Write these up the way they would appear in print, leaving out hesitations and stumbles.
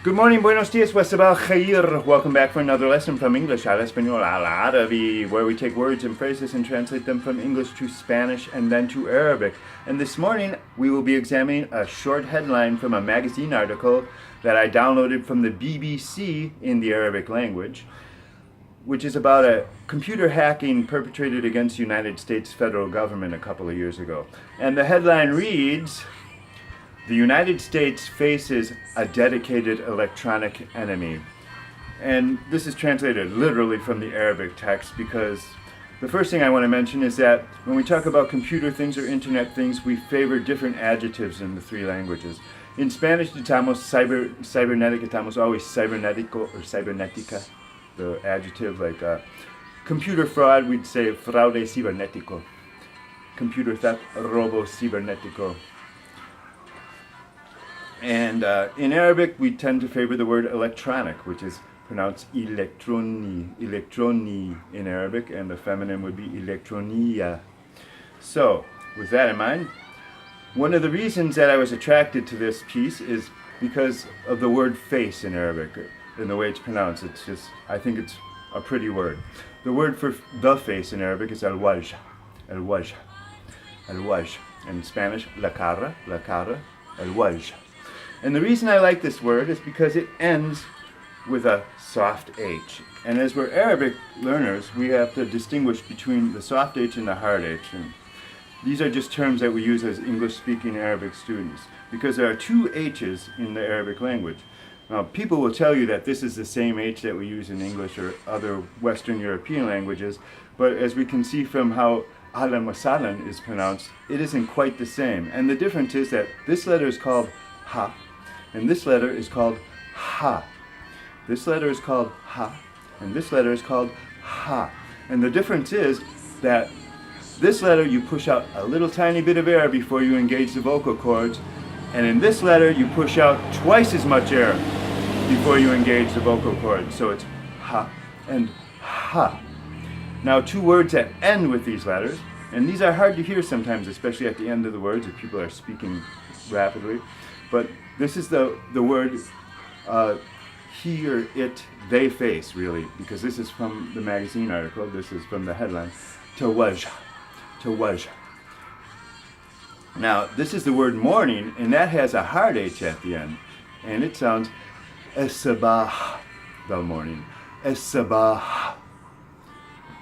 Good morning, buenos dias, wasabal khair. Welcome back for another lesson from English al Español al Arabi, where we take words and phrases and translate them from English to Spanish and then to Arabic. And this morning we will be examining a short headline from a magazine article that I downloaded from the BBC in the Arabic language, which is about a computer hacking perpetrated against the United States federal government a couple of years ago. And the headline reads, "The United States faces a dedicated electronic enemy." And this is translated literally from the Arabic text because the first thing I want to mention is that when we talk about computer things or internet things, we favor different adjectives in the three languages. In Spanish, estamos cybernetic, estamos always cybernetico or cybernética, the adjective. Like computer fraud, we'd say fraude cibernético. Computer theft, robo cibernético. And in Arabic, we tend to favor the word electronic, which is pronounced electroni in Arabic, and the feminine would be electronia. So, with that in mind, one of the reasons that I was attracted to this piece is because of the word face in Arabic, and the way it's pronounced. It's just, I think it's a pretty word. The word for the face in Arabic is al-wajh, al-wajh, al-wajh. In Spanish, la cara, al-wajh. And the reason I like this word is because it ends with a soft H. And as we're Arabic learners, we have to distinguish between the soft H and the hard H. And these are just terms that we use as English-speaking Arabic students, because there are two H's in the Arabic language. Now, people will tell you that this is the same H that we use in English or other Western European languages, but as we can see from how ahlan wa sahlan is pronounced, it isn't quite the same. And the difference is that this letter is called ha, and this letter is called ha. This letter is called ha, and this letter is called ha. And the difference is that this letter you push out a little tiny bit of air before you engage the vocal cords, and in this letter you push out twice as much air before you engage the vocal cords. So it's ha and ha. Now, two words that end with these letters, and these are hard to hear sometimes, especially at the end of the words if people are speaking rapidly, but this is the word he or it, they face, really, because this is from the magazine article, this is from the headline, tawajh, tawajh. Now, this is the word morning, and that has a hard H at the end, and it sounds es-sabah, the morning, es-sabah.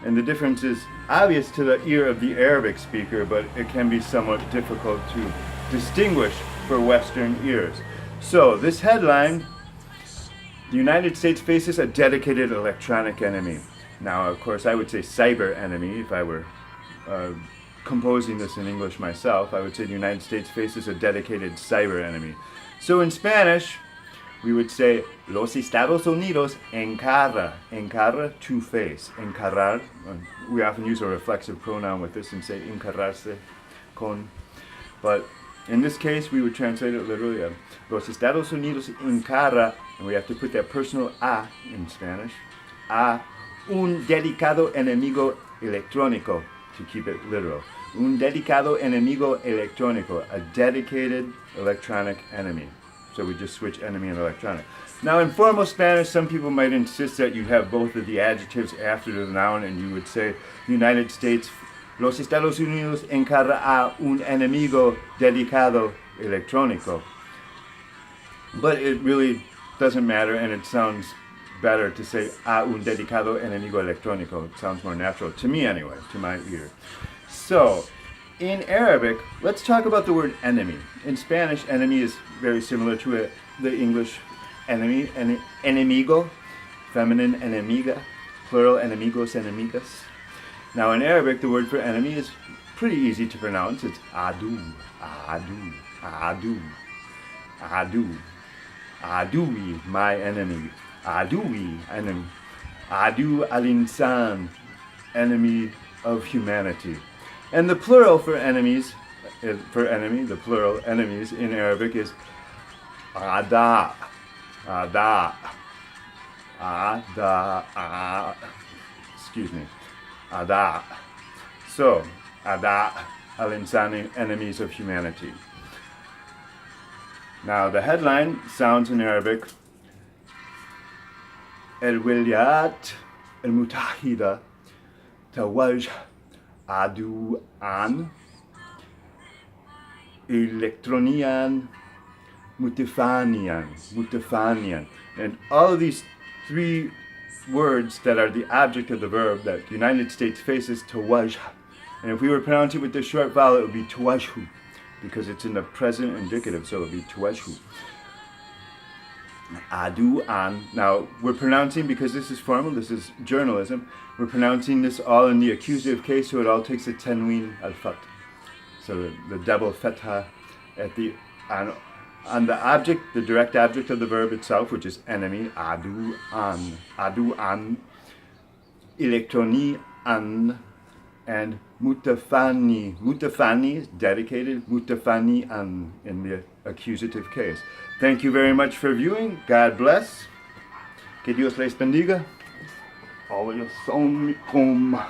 And the difference is obvious to the ear of the Arabic speaker, but it can be somewhat difficult to distinguish for Western ears. So, this headline, the United States faces a dedicated electronic enemy. Now, of course, I would say cyber enemy if I were composing this in English myself. I would say the United States faces a dedicated cyber enemy. So in Spanish, we would say los Estados Unidos encara, to face, encarar. We often use a reflexive pronoun with this and say encararse con. But in this case, we would translate it literally, los Estados Unidos encara, and we have to put that personal a in Spanish, a un dedicado enemigo electrónico, to keep it literal. Un dedicado enemigo electrónico, a dedicated electronic enemy. So we just switch enemy and electronic. Now in formal Spanish, some people might insist that you have both of the adjectives after the noun, and you would say United States, los Estados Unidos encara a un enemigo dedicado electrónico. But it really doesn't matter, and it sounds better to say a un dedicado enemigo electrónico. It sounds more natural, to me anyway, to my ear. So, in Arabic, let's talk about the word enemy. In Spanish, enemy is very similar to the English enemy, enemigo, feminine enemiga, plural enemigos, enemigas. Now in Arabic, the word for enemy is pretty easy to pronounce. It's adu, adu, adu, adu, adui, my enemy, adui, enemy, adu al-insan, enemy of humanity. And the plural for enemies, the plural enemies in Arabic is ada, ada, ada, excuse me, ada. So, ada al-insani, enemies of humanity. Now the headline sounds in Arabic الولايات المتحدة توجه عدوان إلكترونيا متفانيا. And all of these three words that are the object of the verb that the United States faces توجه. And if we were pronouncing it with the short vowel, it would be توجه, because it's in the present indicative, so it would be توجه. Aduan. Now, we're pronouncing, because this is formal, this is journalism, we're pronouncing this all in the accusative case, so it all takes a tanween al-fat. So the double fatha at the, on the object, the direct object of the verb itself, which is enemy, aduan. Aduan, elektronian, and mutafani. Mutafani is dedicated, mutafanian in the accusative case. Thank you very much for viewing. God bless. Que Dios les bendiga. Always on me home.